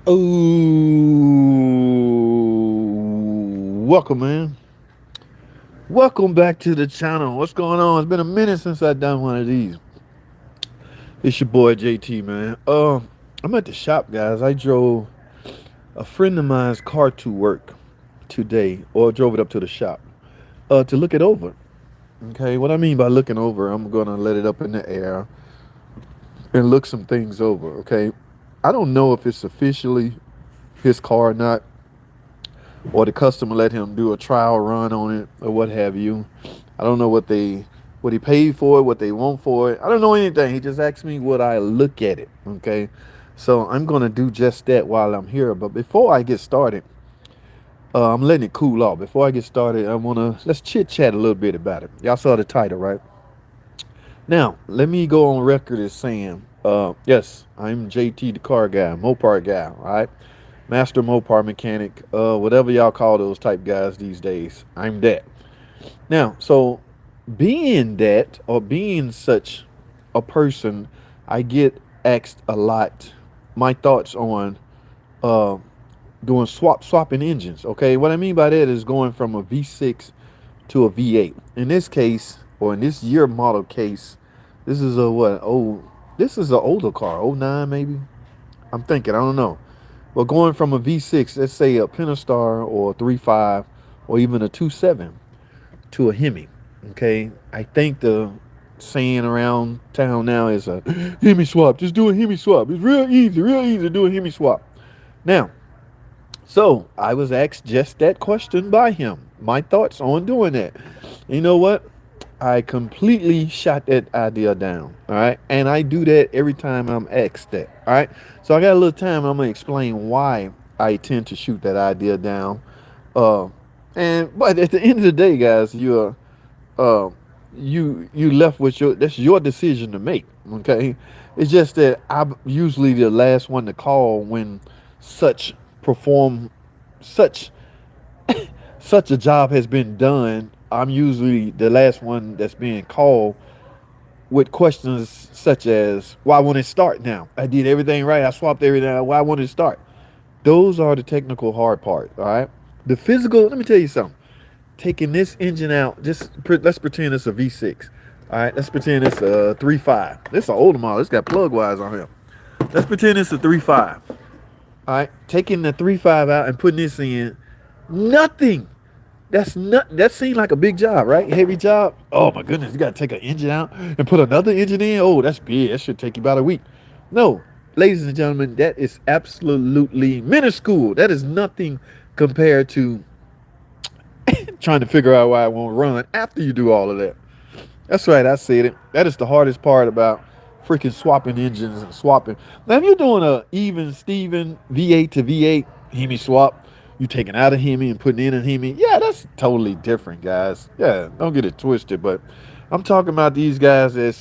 Oh, welcome, man. Welcome back to the channel. What's going on? It's been a minute since I've done one of these. It's your boy JT, man. I'm at the shop, guys. I drove a friend of mine's car to work today, or drove it up to the shop to look it over. Okay, what I mean by looking over, I'm gonna let it up in the air and look some things over. Okay, I don't know if it's officially his car or not, or the customer let him do a trial run on it or what have you. I don't know what he paid for it, what they want for it. I don't know anything. He just asked me would I look at it. Okay. So I'm gonna do just that while I'm here. But before I get started, I'm letting it cool off. Before I get started, I wanna let's chit chat a little bit about it. Y'all saw the title, right? Now, let me go on record as saying, yes, I'm JT the car guy, Mopar guy, all right? Master Mopar mechanic, whatever y'all call those type guys these days. I'm that. Now, so being that or being such a person, I get asked a lot my thoughts on uh, doing swapping engines. Okay, what I mean by that is going from a V6 to a V8. In this case, or in this year model case, this is a what? Oh, this is an older car, '09 maybe. I'm thinking, I don't know. But going from a V6, let's say a Pentastar or a 3.5 or even a 2.7 to a Hemi. Okay, I think the saying around town now is a Hemi swap. Just do a Hemi swap. It's real easy to do a Hemi swap. Now, so I was asked just that question by him. My thoughts on doing that. You know what? I completely shot that idea down. All right. And I do that every time I'm asked that. All right. So I got a little time. I'm going to explain why I tend to shoot that idea down. Uh, but at the end of the day, guys, uh, you left with that's your decision to make. Okay. It's just that I'm usually the last one to call when such perform such such a job has been done. I'm usually the last one that's being called with questions such as, why won't it start now? I did everything right. I swapped everything out. Why won't it start? Those are the technical hard part, all right? The physical, let me tell you something. Taking this engine out, let's pretend it's a V6. All right, let's pretend it's a 3.5. This is an older model. It's got plug wires on here. Let's pretend it's a 3.5. All right, taking the 3.5 out and putting this in, nothing. That seemed like a big job, right? Heavy job. Oh my goodness, you got to take an engine out and put another engine in. Oh, that's big. That should take you about a week. No, ladies and gentlemen, that is absolutely minuscule. That is nothing compared to trying to figure out why it won't run after you do all of that. That's right, I said it. That is the hardest part about freaking swapping engines and swapping. Now, if you're doing a even Steven V8 to V8 Hemi swap, you taking out a Hemi and putting in a Hemi, yeah, that's totally different, guys. Yeah, don't get it twisted. But I'm talking about these guys that's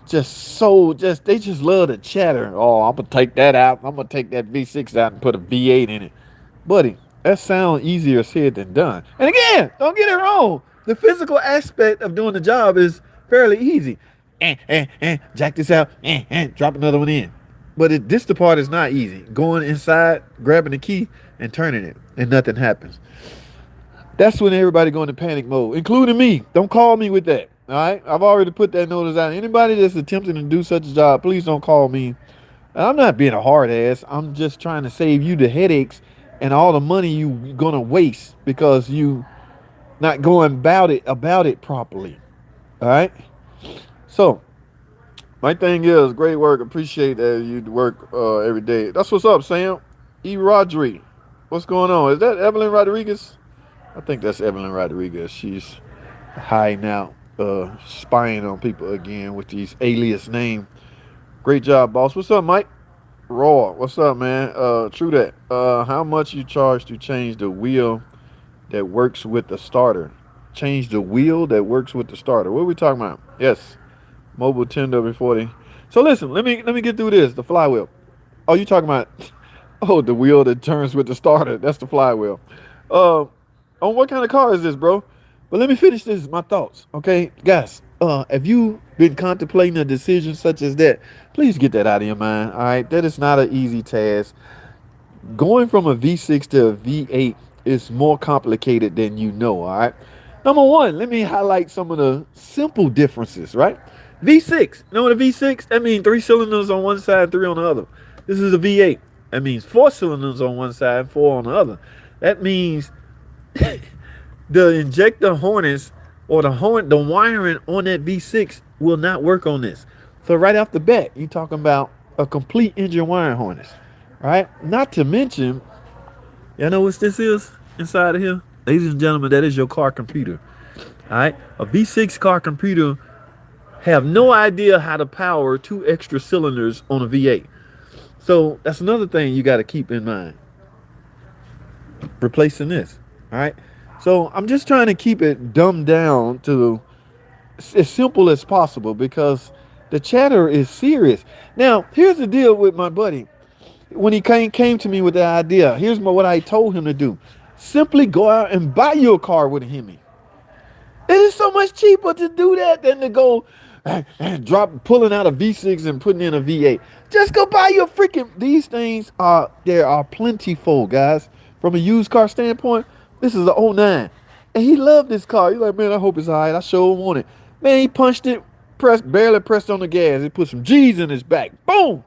just they just love to chatter. Oh, I'm gonna take that out. I'm gonna take that V6 out and put a V8 in it, buddy. That sounds easier said than done. And again, don't get it wrong. The physical aspect of doing the job is fairly easy. Jack this out, drop another one in. But this the part is not easy. Going inside, grabbing the key, and turning it, and nothing happens. That's when everybody go into panic mode, including me. Don't call me with that. All right, I've already put that notice out. Anybody that's attempting to do such a job, please don't call me. I'm not being a hard ass. I'm just trying to save you the headaches and all the money you gonna waste because you not going about it properly. All right. So my thing is great work. Appreciate that you work every day. That's what's up, Sam. E. Rodri. What's going on? Is that Evelyn Rodriguez? I think that's Evelyn Rodriguez. She's hiding out, spying on people again with these alias names. Great job, boss. What's up, Mike? Raw. What's up, man? True that. How much you charge to change the wheel that works with the starter? Change the wheel that works with the starter. What are we talking about? Yes. Mobile 10W40. So listen, let me get through this. The flywheel. Oh, you talking about the wheel that turns with the starter. That's the flywheel. On what kind of car is this, bro? But let me finish this, my thoughts. Okay, guys. if you been contemplating a decision such as that, please get that out of your mind. All right, that is not an easy task. Going from a V6 to a V8 is more complicated than you know. All right. Number one, let me highlight some of the simple differences. Right. V6. You know what a V6? That means 3 cylinders on one side, three on the other. This is a V8. That means 4 cylinders on one side, four on the other. That means the injector harness or the wiring on that V6 will not work on this. So right off the bat, you're talking about a complete engine wiring harness, right? Not to mention, y'all know what this is inside of here, ladies and gentlemen. That is your car computer. All right, a V6 car computer have no idea how to power two extra cylinders on a V8. So that's another thing you got to keep in mind. Replacing this, all right. So I'm just trying to keep it dumbed down to as simple as possible because the chatter is serious. Now, here's the deal with my buddy. When he came to me with the idea, here's what I told him to do. Simply go out and buy you a car with a Hemi. It is so much cheaper to do that than to go and pulling out a V6 and putting in a V8. Just go buy your freaking, these things there are plentiful, guys. From a used car standpoint, this is a '09. And he loved this car. He's like, man, I hope it's all right. I sure want it. Man, he punched it, barely pressed on the gas. He put some G's in his back. Boom.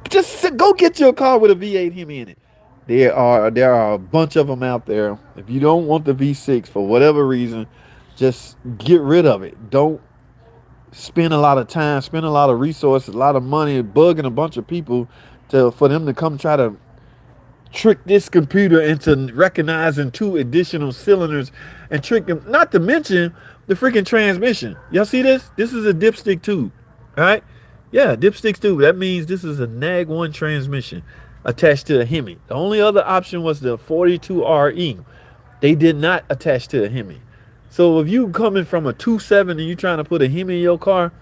Just go get your car with a V8 Hemi in it. There are a bunch of them out there. If you don't want the V6 for whatever reason, just get rid of it. Don't spend a lot of time, spend a lot of resources, a lot of money bugging a bunch of people for them to come try to trick this computer into recognizing two additional cylinders and trick them. Not to mention the freaking transmission. Y'all see this? This is a dipstick tube. All right? Yeah, dipstick tube. That means this is a NAG 1 transmission attached to a Hemi. The only other option was the 42RE. They did not attach to a Hemi. So if you coming from a 2.7 and you trying to put a Hemi in your car,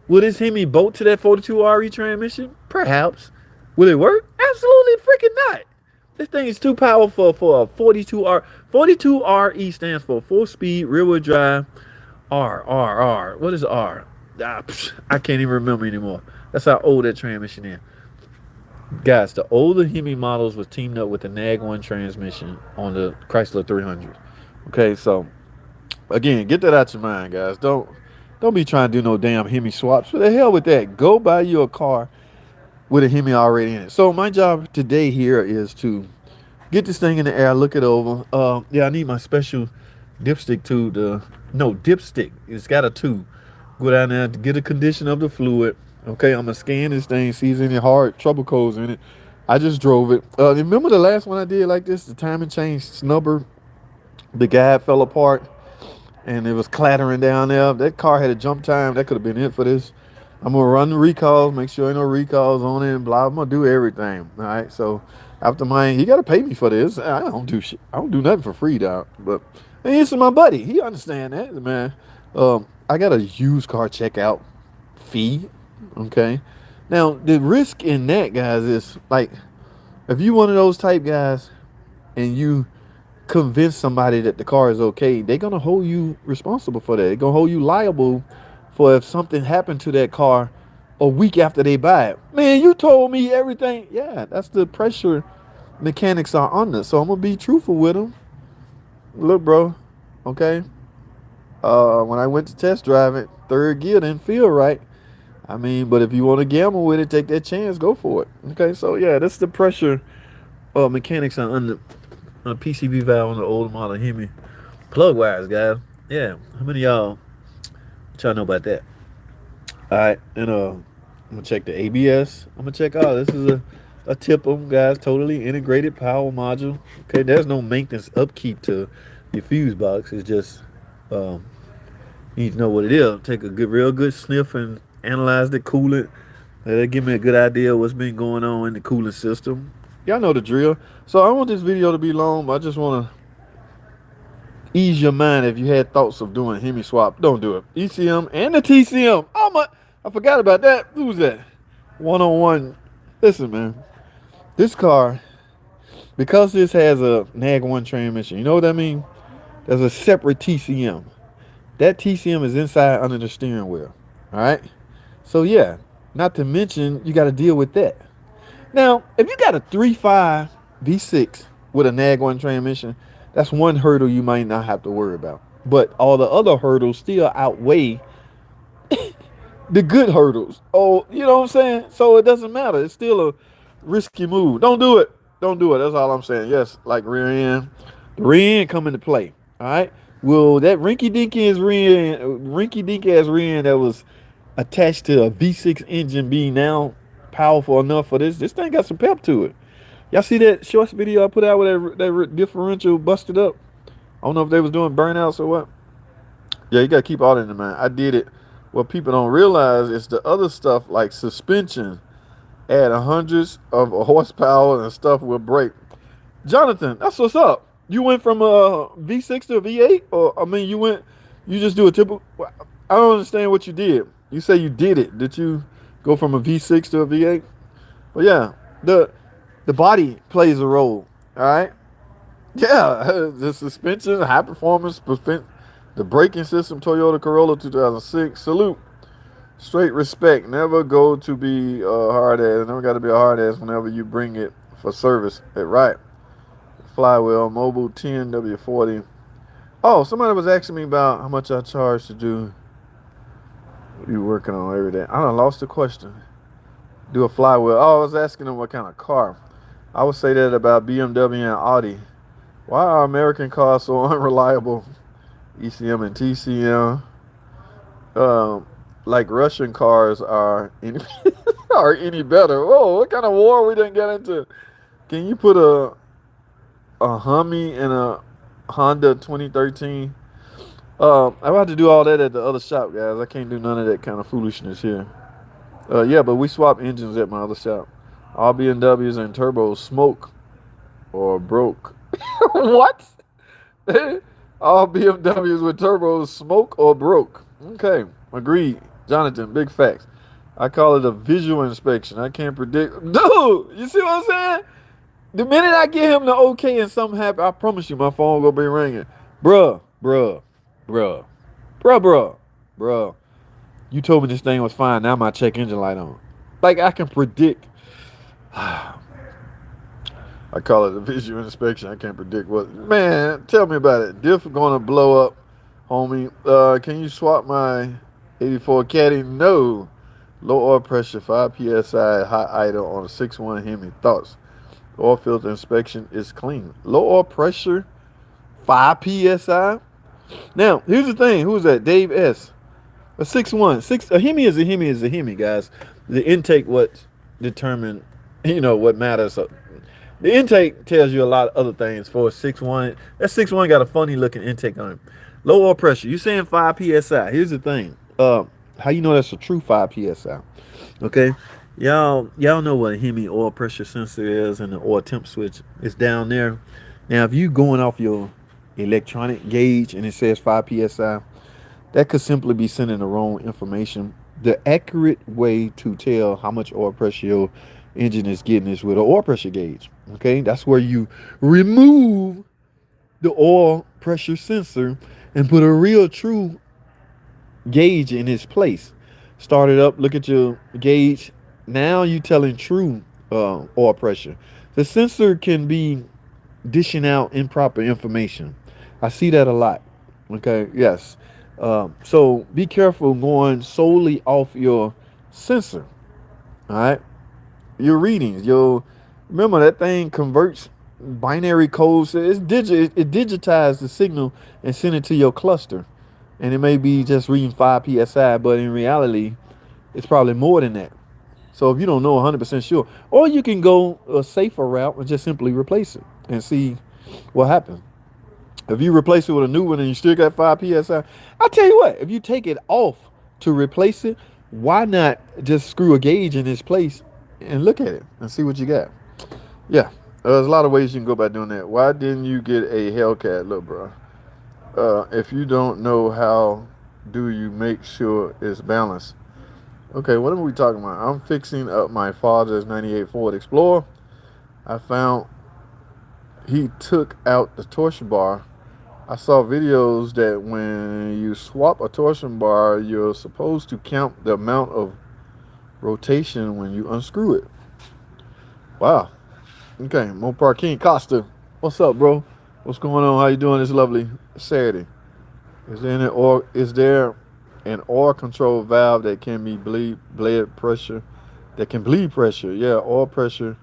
will this Hemi bolt to that 42RE transmission? Perhaps. Will it work? Absolutely freaking not. This thing is too powerful for a 42R. 42RE stands for 4-speed rear-wheel drive R. What is R? I can't even remember anymore. That's how old that transmission is. Guys, the older Hemi models was teamed up with the NAG 1 transmission on the Chrysler 300. Okay, so again, get that out your mind, guys. Don't be trying to do no damn Hemi swaps. For the hell with that. Go buy you a car with a Hemi already in it. So my job today here is to get this thing in the air, look it over. Yeah, I need my special dipstick tube. Dipstick. It's got a tube. Go down there to get a condition of the fluid. Okay, I'm gonna scan this thing, see if there's any hard trouble codes in it. I just drove it. Remember the last one I did like this, the timing chain snubber? The guide fell apart and it was clattering down there. That car had a jump time. That could have been it for this. I'm gonna run the recalls, make sure ain't no recalls on it, and blah. I'm gonna do everything. All right. So after he gotta pay me for this. I don't do shit. I don't do nothing for free, dog. But this is my buddy. He understand that, man. I got a used car checkout fee. Okay. Now the risk in that, guys, is like if you one of those type guys and you convince somebody that the car is okay, they're gonna hold you responsible for that. They're gonna hold you liable for if something happened to that car a week after they buy it. Man, you told me everything. Yeah, that's the pressure mechanics are under. So I'm gonna be truthful with them. Look, bro, okay. When I went to test drive it, third gear didn't feel right. I mean, but if you want to gamble with it, take that chance, go for it. Okay, so yeah, that's the pressure mechanics are under a PCV valve on the old model Hemi. Plug wires, guys. Yeah, how many of y'all know about that? All right, and I'm gonna check the ABS. I'm gonna check all. This is a tip of them, guys. Totally integrated power module. Okay, there's no maintenance upkeep to your fuse box. It's just you need to know what it is. Take a real good sniff and analyze the coolant. That'll give me a good idea of what's been going on in the cooling system. Y'all know the drill. So I want this video to be long, but I just want to ease your mind. If you had thoughts of doing Hemi swap, don't do it. ECM and the TCM. Oh my, I forgot about that. Who's that? 101. Listen, man. This car, because this has a NAG 1 transmission, you know what that means? There's a separate TCM. That TCM is inside under the steering wheel. All right. So yeah, not to mention you got to deal with that. Now, if you got a 3.5 V6 with a nag one transmission, that's one hurdle you might not have to worry about. But all the other hurdles still outweigh the good hurdles. Oh, you know what I'm saying? So it doesn't matter. It's still a risky move. Don't do it. Don't do it. That's all I'm saying. Yes, like rear end. The rear end come into play. All right. Well, that rinky dink ass rear end that was attached to a V6 engine being now powerful enough for this. This thing got some pep to it. Y'all see that shorts video I put out with that differential busted up? I don't know if they was doing burnouts or what. Yeah, you gotta keep all that in mind. I did it. What people don't realize is the other stuff like suspension add hundreds of horsepower and stuff will break. Jonathan, that's what's up. You went from a V6 to a V8, or I mean, you just do a typical. I don't understand what you did. You say you did it. Did you go from a V6 to a V8? Well, yeah, the body plays a role. All right. Yeah, the suspension, high performance, the braking system, Toyota Corolla 2006. Salute. Straight respect. Never go to be a hard ass. Never got to be a hard ass whenever you bring it for service. Right. Flywheel, Mobile 10 W40. Oh, somebody was asking me about how much I charge to do what you working on every day. I done lost the question. Do a flywheel. Oh, I was asking them what kind of car. I would say that about BMW and Audi. Why are American cars so unreliable? ECM and TCM. Like Russian cars are any, are any better. Whoa, what kind of war we didn't get into? Can you put a Hemi and a Honda 2013? I'm about to do all that at the other shop, guys. I can't do none of that kind of foolishness here. Yeah, but we swap engines at my other shop. All BMWs and turbos smoke or broke. What? All BMWs with turbos smoke or broke. Okay, agreed. Jonathan, big facts. I call it a visual inspection. I can't predict. Dude, you see what I'm saying? The minute I get him the okay and something happen, I promise you my phone gonna be ringing. Bruh, bruh, bruh, bruh, bruh, bruh. You told me this thing was fine. Now my check engine light on. Like I can predict. I call it a visual inspection. I can't predict what. Man, tell me about it. Diff going to blow up, homie. Can you swap my 84 Caddy? No. Low oil pressure, 5 psi, hot idle on a 6.1 Hemi. Thoughts? Oil filter inspection is clean. Low oil pressure, 5 psi. Now, here's the thing. Who's that? Dave S. A 6.1. A Hemi is a Hemi is a Hemi, guys. The intake what determine, what matters. So, the intake tells you a lot of other things for a 6.1. That 6.1 got a funny looking intake on it. Low oil pressure. You saying 5 psi. Here's the thing. How you know that's a true 5 psi? Okay. Y'all know what a Hemi oil pressure sensor is and the oil temp switch is down there. Now, if you going off your electronic gauge and it says 5 psi, that could simply be sending the wrong information. The accurate way to tell how much oil pressure your engine is getting is with an oil pressure gauge. Okay, that's where you remove the oil pressure sensor and put a real true gauge in its place. Start it up, look at your gauge. Now you telling true oil pressure. The sensor can be dishing out improper information. I see that a lot. Okay, yes. So be careful going solely off your sensor. All right, your readings. Remember that thing converts binary codes. It digitizes the signal and send it to your cluster, and it may be just reading 5 psi, but in reality, it's probably more than that. So if you don't know 100% sure, or you can go a safer route and just simply replace it and see what happens. If you replace it with a new one and you still got 5 psi, I tell you what, if you take it off to replace it, why not just screw a gauge in its place and look at it and see what you got? Yeah, there's a lot of ways you can go about doing that. Why didn't you get a Hellcat? Look, bro, if you don't know, how do you make sure it's balanced? Okay, what are we talking about? I'm fixing up my father's 98 Ford Explorer. I found he took out the torsion bar I saw videos that when you swap a torsion bar, you're supposed to count the amount of rotation when you unscrew it. Wow. Okay, Mopar King Costa. What's up, bro? What's going on? How you doing this lovely Saturday? Is there an oil control valve that can be bleed pressure? That can bleed pressure. Yeah, oil pressure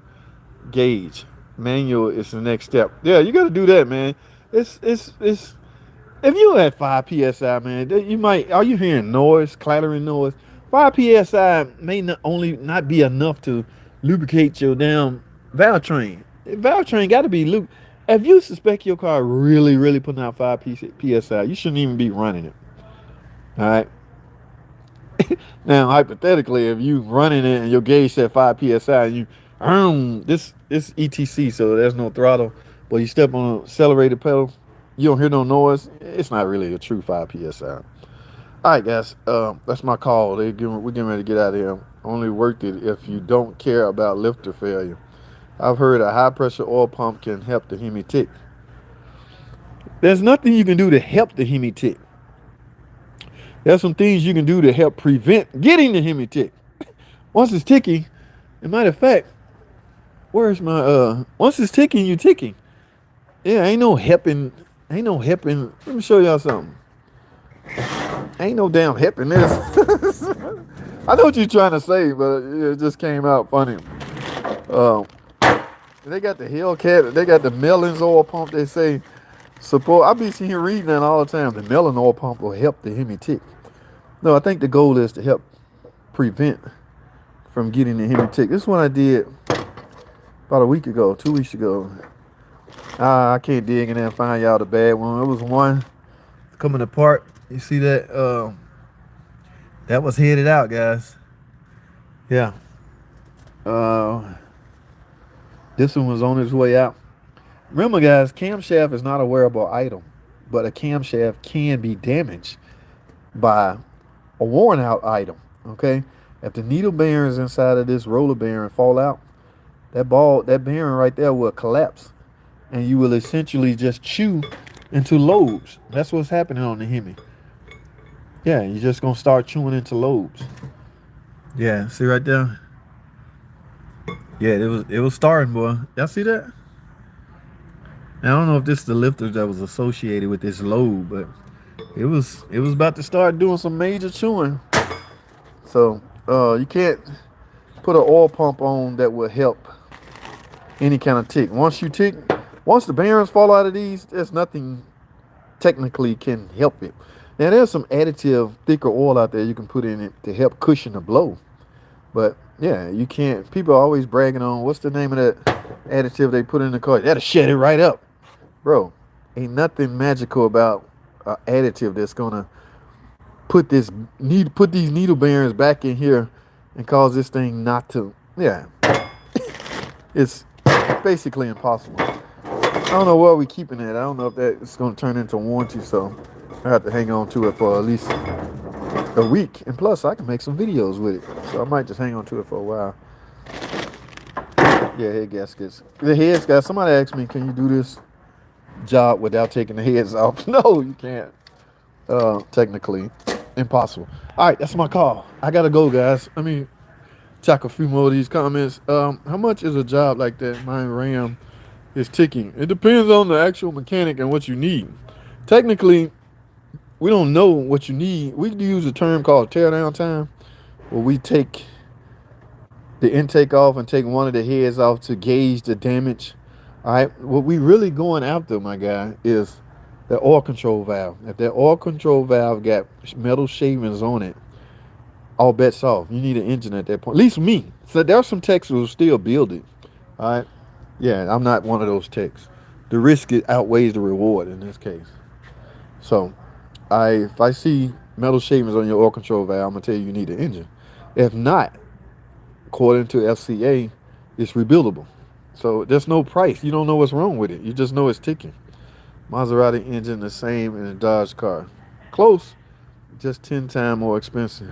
gauge. Manual is the next step. Yeah, you got to do that, man. It's if you at 5 psi, man, you might. Are you hearing noise, clattering noise? 5 psi may not be enough to lubricate your damn valve train. The valve train got to be lube. If you suspect your car really, really putting out 5 psi, you shouldn't even be running it. All right. Now, hypothetically, if you running it and your gauge set 5 psi, and this ETC, so there's no throttle, but you step on an accelerated pedal, you don't hear no noise. It's not really a true 5 psi. All right, guys, that's my call. We're getting ready to get out of here. Only worth it if you don't care about lifter failure. I've heard a high pressure oil pump can help the Hemi tick. There's nothing you can do to help the Hemi tick. There's some things you can do to help prevent getting the Hemi tick. Once it's ticking, as a matter of fact, where's my once it's ticking, you ticking. Yeah, ain't no helping. Ain't no helping. Let me show y'all something. Ain't no damn helping this. I know what you're trying to say, but it just came out funny. Um, they got the Hellcat. They got the Mellon's oil pump. They say support. I be seeing reading that all the time. The Mellon oil pump will help the Hemi tick. No, I think the goal is to help prevent from getting the Hemi tick. This one I did about a week ago, 2 weeks ago. I can't dig in there and find y'all the bad one. It was one coming apart. You see that? That was headed out, guys. Yeah. This one was on its way out. Remember, guys, camshaft is not a wearable item, but a camshaft can be damaged by a worn out item. Okay, if the needle bearings inside of this roller bearing fall out, that bearing right there will collapse, and you will essentially just chew into lobes. That's what's happening on the Hemi. Yeah, you're just gonna start chewing into lobes. Yeah, see right there. Yeah, it was starting, boy. Y'all see that? Now, I don't know if this is the lifter that was associated with this lobe, but it was about to start doing some major chewing. So you can't put an oil pump on that will help any kind of tick. Once the bearings fall out of these, there's nothing technically can help it. Now there's some additive, thicker oil out there you can put in it to help cushion the blow. But yeah, you can't. People are always bragging on what's the name of that additive they put in the car. That'll shut it right up, bro. Ain't nothing magical about an additive that's gonna put these needle bearings back in here and cause this thing not to. Yeah, it's basically impossible. I don't know where we keeping it. I don't know if that is going to turn into warranty, so I have to hang on to it for at least a week. And plus, I can make some videos with it, so I might just hang on to it for a while. Yeah, head gaskets. The heads, guys. Somebody asked me, "Can you do this job without taking the heads off?" No, you can't. Technically, impossible. All right, that's my call. I gotta go, guys. Let me check a few more of these comments. How much is a job like that? My RAM is ticking. It depends on the actual mechanic and what you need. Technically, we don't know what you need. We use a term called tear down time, where we take the intake off and take one of the heads off to gauge the damage. All right, what we really going after, my guy, is the oil control valve. If that oil control valve got metal shavings on it, all bets off. You need an engine at that point. At least me. So there are some techs who will still build it. All right. Yeah, I'm not one of those techs. The risk outweighs the reward in this case. So, if I see metal shavings on your oil control valve, I'm gonna tell you need an engine. If not, according to FCA, it's rebuildable. So there's no price. You don't know what's wrong with it. You just know it's ticking. Maserati engine the same in a Dodge car. Close, just 10 times more expensive.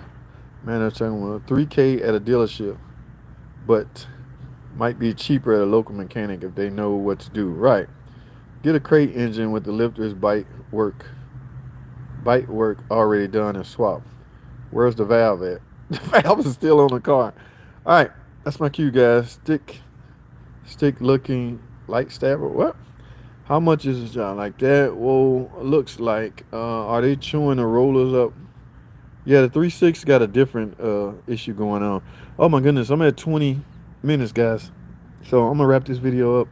Man, they're talking about $3K at a dealership, but might be cheaper at a local mechanic if they know what to do. Right. Get a crate engine with the lifters bite work already done and swap. Where's the valve at? The valve is still on the car. All right, that's my cue, guys. Stick looking light stabber. What? How much is this job like that? Whoa, looks like. Are they chewing the rollers up? Yeah, the 3.6 got a different issue going on. Oh my goodness, I'm at 20 minutes, guys. So I'm gonna wrap this video up.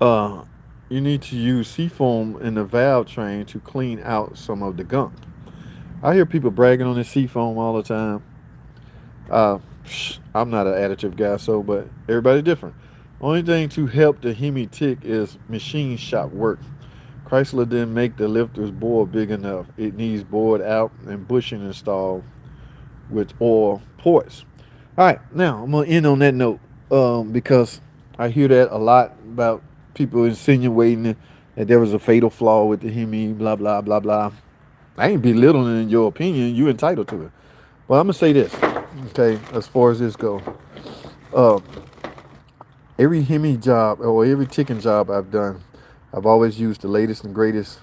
Uh, you need to use seafoam in the valve train to clean out some of the gunk. I hear people bragging on this seafoam all the time. I'm not an additive guy, so but everybody's different. Only thing to help the Hemi tick is machine shop work. Chrysler didn't make the lifter's bore big enough. It needs bored out and bushing installed with oil ports. All right, now I'm gonna end on that note because I hear that a lot about people insinuating that there was a fatal flaw with the Hemi, blah blah blah blah. I ain't belittling your opinion. You entitled to it. Well, I'm gonna say this, okay? As far as this go, uh, every Hemi job or every ticking job I've done, I've always used the latest and greatest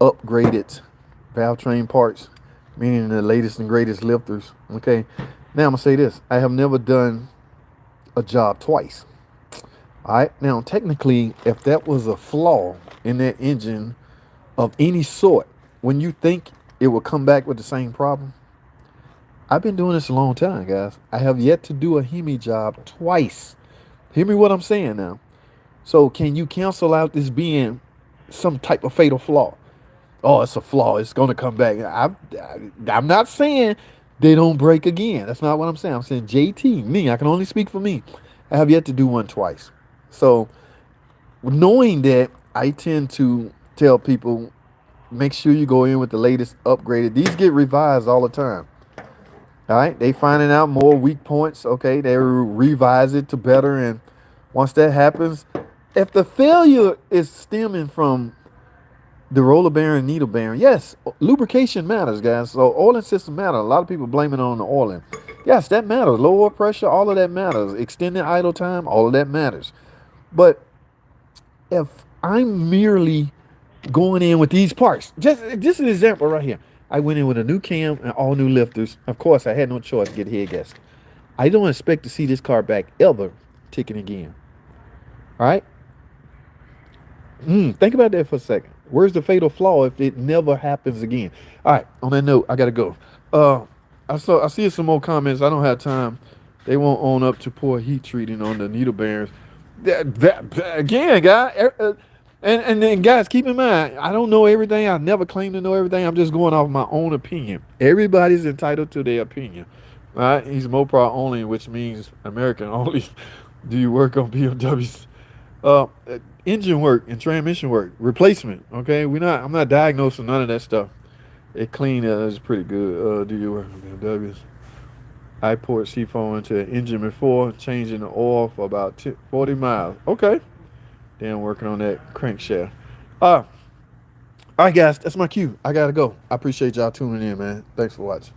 upgraded valve train parts, meaning the latest and greatest lifters. Okay, now I'm gonna say this: I have never done a job twice. All right, now technically, if that was a flaw in that engine of any sort, when you think it will come back with the same problem, I've been doing this a long time, guys. I have yet to do a Hemi job twice. Hear me what I'm saying now. So can you cancel out this being some type of fatal flaw? Oh, it's a flaw. It's going to come back. I'm not saying they don't break again. That's not what I'm saying. I'm saying JT, me. I can only speak for me. I have yet to do one twice. So knowing that, I tend to tell people, make sure you go in with the latest upgraded. These get revised all the time. All right, they finding out more weak points. Okay, they revise it to better, and once that happens, if the failure is stemming from the roller bearing, needle bearing, yes, lubrication matters, guys. So oiling system matters. A lot of people blame it on the oiling. Yes, that matters. Low oil pressure, all of that matters. Extended idle time, all of that matters. But if I'm merely going in with these parts, just an example right here. I went in with a new cam and all new lifters. Of course, I had no choice to get head gasket. I don't expect to see this car back ever ticking again. All right? Think about that for a second. Where's the fatal flaw if it never happens again? All right. On that note, I gotta go. I see some more comments. I don't have time. They won't own up to poor heat treating on the needle bearings. Again, guys. And then, guys, keep in mind, I don't know everything. I never claim to know everything. I'm just going off my own opinion. Everybody's entitled to their opinion. All right? He's Mopar only, which means American only. Do you work on BMWs? Engine work and transmission work, replacement. Okay, I'm not diagnosing none of that stuff. It clean is pretty good. Do you work on BMWs? I poured seafoam into an engine before changing the oil for about 40 miles. Okay. Then working on that crankshaft. All right, guys, that's my cue. I gotta go. I appreciate y'all tuning in, man. Thanks for watching.